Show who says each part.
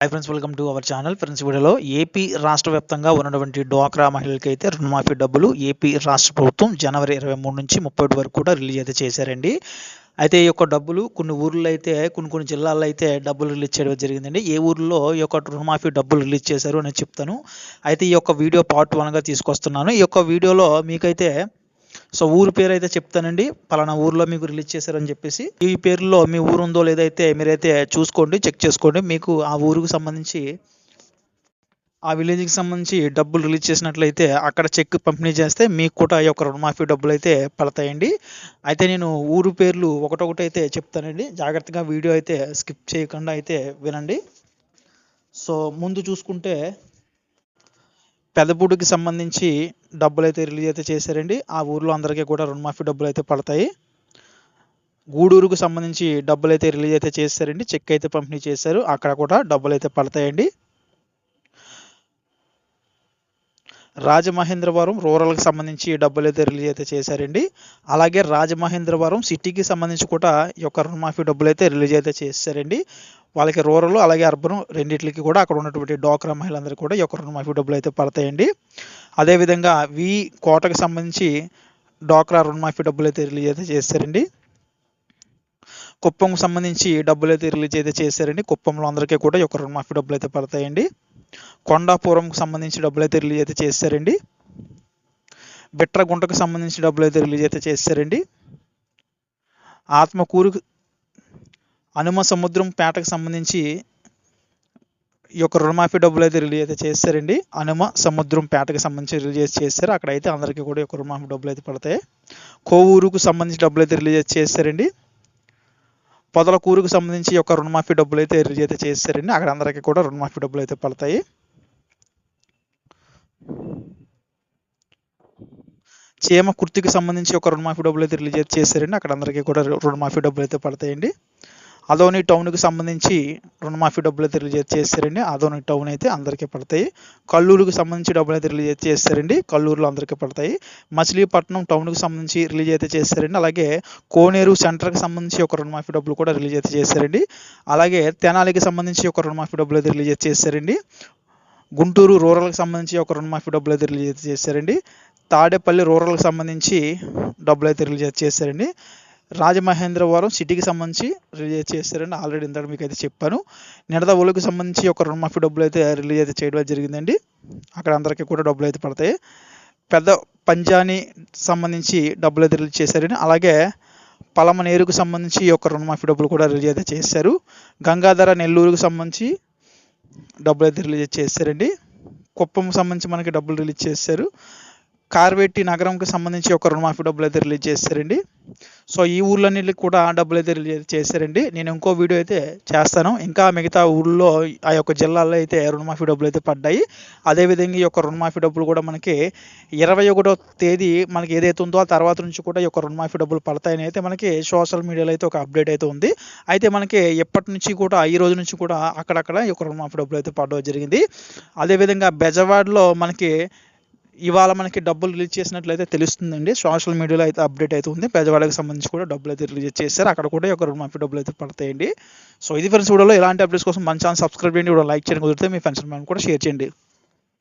Speaker 1: Hi friends, welcome to our channel. Friends, వీడియోలో AP రాష్ట్ర వ్యాప్తంగా ఉన్నటువంటి డ్వాక్రా మహిళలకి అయితే రుణమాఫీ డబ్బులు ఏపీ రాష్ట్ర ప్రభుత్వం జనవరి 23 నుంచి 30 వరకు కూడా రిలీజ్ అయితే చేశారండి. అయితే ఈ యొక్క డబ్బులు కొన్ని ఊర్లో అయితే కొన్ని జిల్లాల్లో అయితే డబ్బులు రిలీజ్ చేయడం జరిగిందండి. ఏ ఊర్లో ఈ యొక్క రుణమాఫీ డబ్బులు రిలీజ్ చేశారు అని చెప్తాను. అయితే ఈ యొక్క వీడియో పార్ట్ 1గా తీసుకొస్తున్నాను. ఈ యొక్క వీడియోలో మీకైతే ఊరు పేరు అయితే చెప్తానండి. పలానా ఊర్లో మీకు రిలీజ్ చేశారని చెప్పేసి ఈ పేరులో మీ ఊరు ఉందో లేదైతే మీరైతే చూసుకోండి, చెక్ చేసుకోండి. మీకు ఆ ఊరికి సంబంధించి ఆ విలేజ్కి సంబంధించి డబ్బులు రిలీజ్ చేసినట్లయితే అక్కడ చెక్ పంపిణీ చేస్తే మీకు కూడా ఈ యొక్క రుణమాఫీ డబ్బులు అయితే పడతాయండి. అయితే నేను ఊరు పేర్లు ఒకటొకటి అయితే చెప్తానండి. జాగ్రత్తగా వీడియో అయితే స్కిప్ చేయకుండా అయితే వినండి. ముందు చూసుకుంటే పెదపూడికి సంబంధించి డబ్బులైతే రిలీజ్ అయితే చేశారండి. ఆ ఊర్లో అందరికీ కూడా రుణమాఫీ డబ్బులు అయితే పడతాయి. గూడూరుకు సంబంధించి డబ్బులైతే రిలీజ్ అయితే చేశారండి. చెక్ అయితే పంపిణీ చేశారు, అక్కడ కూడా డబ్బులు అయితే పడతాయండి. రాజమహేంద్రవరం రూరల్కి సంబంధించి డబ్బులు అయితే రిలీజ్ అయితే చేశారండి. అలాగే రాజమహేంద్రవరం సిటీకి సంబంధించి కూడా ఈ యొక్క రుణమాఫీ డబ్బులు అయితే రిలీజ్ అయితే చేశారండి. వాళ్ళకి రూరల్ అలాగే అర్బన్ రెండింటికి కూడా అక్కడ ఉన్నటువంటి డ్వాక్రా మహిళలందరికీ కూడా ఈ యొక్క రుణమాఫీ డబ్బులు అయితే పడతాయండి. అదేవిధంగా కోటకు సంబంధించి డ్వాక్రా రుణమాఫీ డబ్బులు అయితే రిలీజ్ అయితే చేశారండి. కుప్పంకు సంబంధించి డబ్బులు అయితే రిలీజ్ అయితే చేశారండి. కుప్పంలో అందరికీ కూడా ఈ యొక్క రుణమాఫీ డబ్బులు అయితే పడతాయండి. కొండాపురంకు సంబంధించి డబ్బులు అయితే రిలీజ్ అయితే చేశారండి. బిట్రగుంటకు సంబంధించి డబ్బులు అయితే రిలీజ్ అయితే చేశారండి. ఆత్మకూరు హనుమ సముద్రం పేటకు సంబంధించి ఈ యొక్క రుణమాఫీ డబ్బులు అయితే రిలీజ్ అయితే చేశారండి. హనుమ సముద్రం పేటకు సంబంధించి రిలీజ్ చేశారు. అక్కడైతే అందరికీ కూడా ఈ యొక్క రుణమాఫీ డబ్బులు అయితే పడతాయి. కోవూరుకు సంబంధించి డబ్బులు అయితే రిలీజ్ చేశారండి. పొదలకూరుకు సంబంధించి ఈ యొక్క రుణమాఫీ డబ్బులు అయితే రిలీజ్ అయితే చేశారండి. అక్కడ అందరికీ కూడా రుణమాఫీ డబ్బులు అయితే పడతాయి. చీమకుర్తికి సంబంధించి ఒక రుణమాఫీ డబ్బులు అయితే రిలీజ్ చేశారండి. అక్కడ అందరికీ కూడా రుణమాఫీ డబ్బులు అయితే పడతాయండి. అదోని టౌన్కి సంబంధించి రుణమాఫీ డబ్బులు అయితే రిలీజ్ చేశారండి. అదోని టౌన్ అయితే అందరికీ పడతాయి. కల్లూరుకి సంబంధించి డబ్బులు అయితే రిలీజ్ చేశారండి. కల్లూరులో అందరికీ పడతాయి. మచిలీపట్నం టౌన్కి సంబంధించి రిలీజ్ అయితే చేశారండి. అలాగే కోనేరు సెంటర్కి సంబంధించి ఒక రుణమాఫీ డబ్బులు కూడా రిలీజ్ అయితే చేశారండి. అలాగే తెనాలికి సంబంధించి ఒక రుణమాఫీ డబ్బులు అయితే రిలీజ్ చేశారండి. గుంటూరు రూరల్కి సంబంధించి ఒక రుణమాఫీ డబ్బులు అయితే రిలీజ్ అయితే చేశారండి. తాడేపల్లి రూరల్కి సంబంధించి డబ్బులు అయితే రిలీజ్ చేశారండి. రాజమహేంద్రవరం సిటీకి సంబంధించి రిలీజ్ చేశారండి. ఆల్రెడీ ఇంతకు మీకు అయితే చెప్పాను. నిడదవోలుకి సంబంధించి ఒక రుణమాఫీ డబ్బులు అయితే రిలీజ్ అయితే చేయడం జరిగిందండి. అక్కడ అందరికీ కూడా డబ్బులు అయితే పడతాయి. పెద్ద పంజాని సంబంధించి డబ్బులు అయితే రిలీజ్ చేశారండి. అలాగే పలమనేరుకు సంబంధించి ఈ యొక్క రుణమాఫీ డబ్బులు కూడా రిలీజ్ అయితే చేశారు. గంగాధర నెల్లూరుకు సంబంధించి డబ్బులు అయితే రిలీజ్ చేశారండి. కుప్పంకు సంబంధించి మనకి డబ్బులు రిలీజ్ చేశారు. కార్వేటి నగరంకి సంబంధించి ఒక రుణమాఫీ డబ్బులు అయితే రిలీజ్ చేశారండి. ఈ ఊర్లన్నిటికి కూడా డబ్బులు అయితే రిలీజ్ చేశారండి. నేను ఇంకో వీడియో అయితే చేస్తాను. ఇంకా మిగతా ఊళ్ళో ఆ యొక్క జిల్లాల్లో అయితే రుణమాఫీ డబ్బులు అయితే పడ్డాయి. అదేవిధంగా ఈ యొక్క రుణమాఫీ డబ్బులు కూడా మనకి 21వ తేదీ మనకి ఏదైతే ఉందో ఆ తర్వాత నుంచి కూడా ఈ యొక్క రుణమాఫీ డబ్బులు పడతాయని అయితే మనకి సోషల్ మీడియాలో అయితే ఒక అప్డేట్ అయితే ఉంది. అయితే మనకి ఎప్పటి నుంచి కూడా ఈ రోజు నుంచి కూడా అక్కడక్కడ ఈ యొక్క రుణమాఫీ డబ్బులు అయితే పడడం జరిగింది. అదేవిధంగా బెజవాడలో మనకి ఇవాళ మనకి డబ్బులు రిలీజ్ చేసినట్లయితే తెలుస్తుందండి. సోషల్ మీడియాలో అయితే అప్డేట్ అయితే ఉంది. బెజవాడకి సంబంధించి కూడా డబ్బులు అయితే రిలీజ్ చేశారు. అక్కడ కూడా ఒక రుణమాఫీ డబ్బులు అయితే పడతాయండి. ఇది ఫ్రెండ్స్, వీడియోలో ఇలాంటి అప్డేట్స్ కోసం మన ఛానల్ సబ్స్క్రైబ్ చేయండి. లైక్ చేయండి, కుదిరితే మీ ఫ్రెండ్స్ కూడా షేర్ చేయండి.